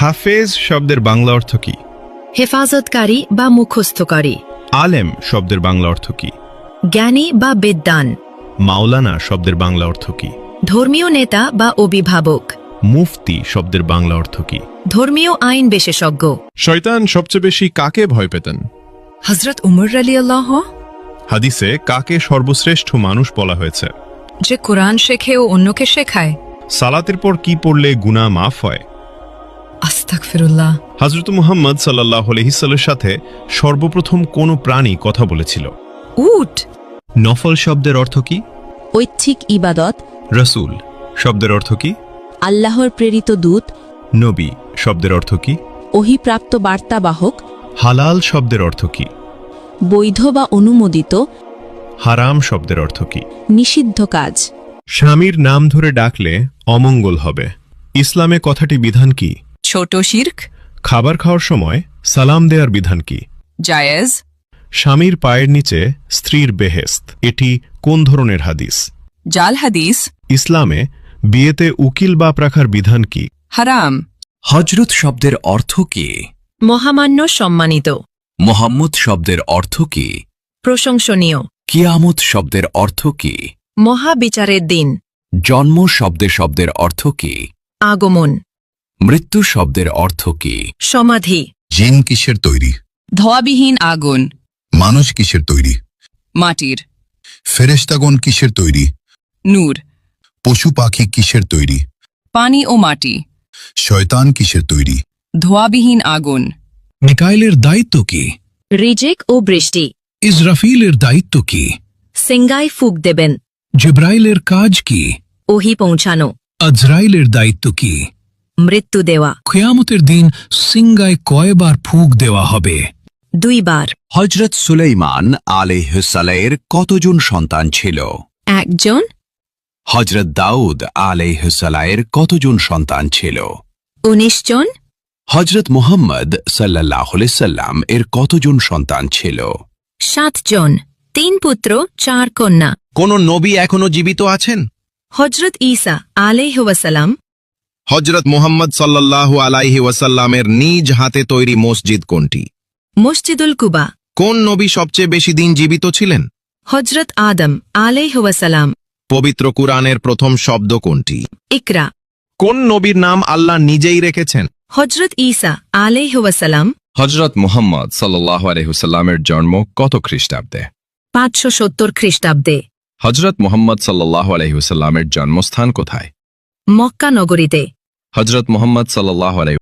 হাফেজ শব্দের বাংলা অর্থ কি? হেফাজতকারী বা মুখস্থকারী। আলেম শব্দের বাংলা অর্থ কি? জ্ঞানী বা বিদ্বান। মাওলানা শব্দের বাংলা অর্থ কি? ধর্মীয় নেতা বা অভিভাবক। মুফতি শব্দের বাংলা অর্থ কি? ধর্মীয় আইন বিশেষজ্ঞ। শয়তান সবচেয়ে বেশি কাকে ভয় পেতেন? হযরত উমর রাদিয়াল্লাহ। হাদিসে কাকে সর্বশ্রেষ্ঠ মানুষ বলা হয়েছে? যে কোরআন শেখে ও অন্যকে শেখায়। সালাতের পর কি পড়লে গুনাহ মাফ হয়? আস্তাগফিরুল্লাহ। হযরত মুহাম্মদ সাল্লাল্লাহু আলাইহি ওয়াসাল্লামের সাথে সর্বপ্রথম কোন প্রাণী কথা বলেছিল? উট। নফল শব্দের অর্থ কি? ঐচ্ছিক ইবাদত। রাসূল শব্দের অর্থ কি? আল্লাহর প্রেরিত দূত। নবী শব্দের অর্থ কি? ওহীপ্রাপ্ত বার্তাবাহক। হালাল শব্দের অর্থ কি? বৈধ বা অনুমোদিত। হারাম শব্দের অর্থ কি? নিষিদ্ধ কাজ। স্বামীর নাম ধরে ডাকলে অমঙ্গল হবে। ইসলামে কথাটি বিধান কি? ছোট শিরক। খাবার খাওয়ার সময় সালাম দেওয়ার বিধান কি? জায়েজ। স্বামীর পায়ের নিচে স্ত্রীর বেহেশত, এটি কোন ধরনের হাদিস? জাল হাদিস। ইসলামে বিয়েতে উকিল বাপ রাখার বিধান কি? হারাম। হজরত শব্দের অর্থ কি? মহামান্য, সম্মানিত। মোহাম্মদ শব্দের অর্থ কি? প্রশংসনীয়। কিয়ামত শব্দের অর্থ কি? মহাবিচারের দিন। জন্ম শব্দের অর্থ কি? আগমন। মৃত্যু শব্দের অর্থ কি? সমাধি। জিন কিসের তৈরি? ধোয়াবিহীন আগুন। মানুষ কিসের তৈরি? মাটির। ফেরেশতাগণ কিসের তৈরি? নূর। পশু পাখি কিসের তৈরি? পানি ও মাটি। শয়তান কিসের তৈরি? ধোয়াবিহীন আগুন। মিকাইলের দায়িত্ব কি? রিজিক ও বৃষ্টি। ইসরাফিলের দায়িত্ব কি? সিঙ্গায় ফুক দেবেন। জিব্রাইলের কাজ কি? ওহী পৌঁছানো। আজরাইলের দায়িত্ব কি? মৃত্যু দেওয়া। কিয়ামতের দিন সিঙ্গায় কয়বার ফুঁক দেওয়া হবে? 2 বার। হজরত সুলাইমান আলাইহিসসালামের কতজন সন্তান ছিল? 1 জন। হজরত দাউদ আলাইহিসসালামের কতজন সন্তান ছিল? 19 জন। হজরত মুহাম্মদ সাল্লাল্লাহু আলাইহি সাল্লাম এর কতজন সন্তান ছিল? 7 জন। 3 পুত্র 4 কন্যা। কোন নবী এখনো জীবিত আছেন? হযরত ঈসা আলাইহি ওয়াসাল্লাম। হযরত মুহাম্মদ সাল্লাল্লাহু আলাইহি ওয়াসাল্লামের নিজ হাতে তৈরি মসজিদ কোনটি? মসজিদুল কুবা। কোন নবী সবচেয়ে বেশি দিন জীবিত ছিলেন? হযরত আদম আলাইহি ওয়াসাল্লাম। পবিত্র কুরআনের প্রথম শব্দ কোনটি? ইকরা। কোন নবীর নাম আল্লাহ নিজেই রেখেছেন? হযরত ঈসা আলাইহি ওয়াসাল্লাম। হজরত মুহাম্মদ সাল্লাল্লাহু আলাইহি ওয়াসাল্লামের জন্ম কত খ্রিস্টাব্দে? 570 খ্রিস্টাব্দে। হজরত মুহাম্মদ সাল্লাল্লাহু আলাইহি ওয়াসাল্লামের জন্মস্থান কোথায়? মক্কা নগরীতে। হজরত মুহাম্মদ সাল্লাল্লাহু আলাইহি